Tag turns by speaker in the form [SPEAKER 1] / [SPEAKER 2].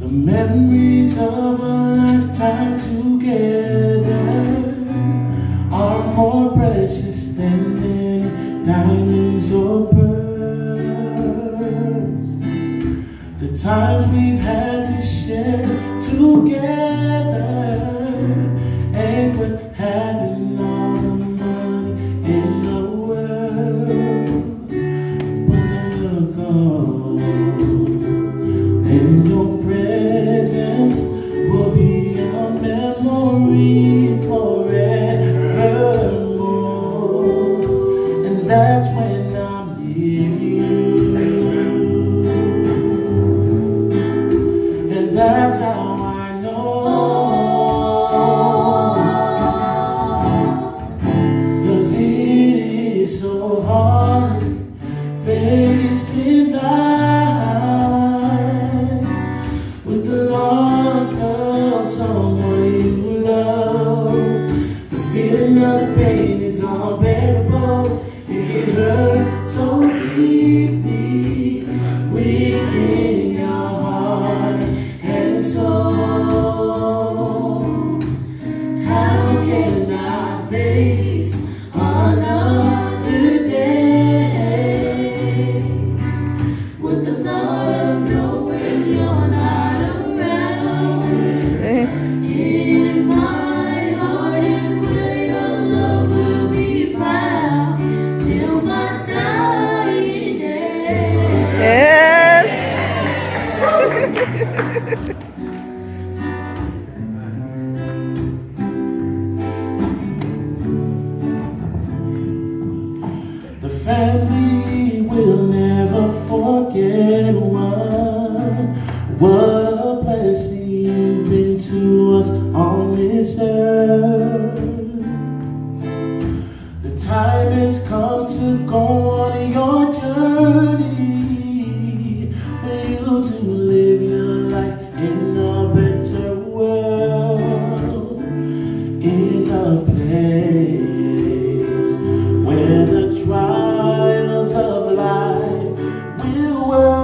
[SPEAKER 1] The memories of a lifetime together are more precious than any diamonds or pearls. The times we've had to share together ain't worth having all the money in the world. But now you're gone, and your presence will be a memory forevermore. And that's when I'm near you, and that's how I know. 'Cause it is so hard facing life with the loss of someone you love. The feeling of the pain is unbearable. It hurts so deeply within your heart and soul. How can I face another day with the thought of knowing you're not around? In my heart is where your love will be found till my dying day.
[SPEAKER 2] Yes.
[SPEAKER 1] The family will never forget what a blessing you've been to us on this earth. The time has come to go on your journey, for you to live your life in a better world, in a place where the trials of life will work